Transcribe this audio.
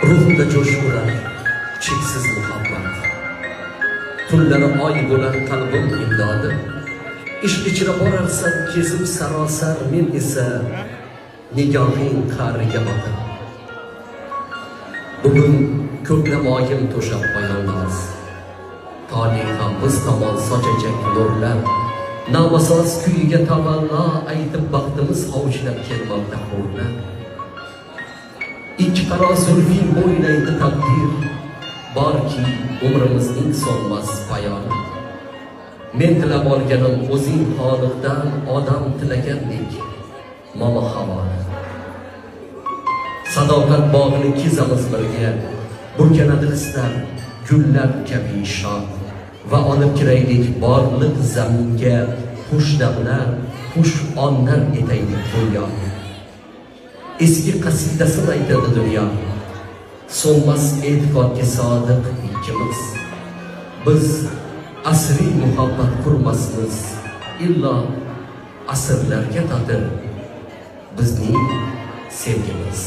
ruhimda jo'sh urar cheksiz muhabbat. Tunlari oy bo'lar qalbim imdodi. Ishq ichra borarsan kezib sarosar, men esa nigohing qa'riga boqib. Bugun ko'klamoyim to'shab poyondoz, toley ham biz tomon sochajak nurlar. Navasoz kuyiga tavallo aytib baxtimiz hovuchlab kelmoqda hurlar. İki qaro zulfing bo'ylaydi taqdir, borki umrimizning so'nmas poyoni. Men tilab olganim o'zing Xoliqdan, odam tilagandek momo havoni. Sadoqat bog'ini kezamiz birga, burkanadi hislar gullar kabi shod, va olib kiraylik borliq zaminga xush damlar, xush onlar etaylik go'yo. Eski qasidasini aytadi dunyo, so'nmas e'tiqodga sodiq ikkimiz. Biz asriy muhabbat qurmasmiz, illo asrlarga tatir bizning sevgimiz.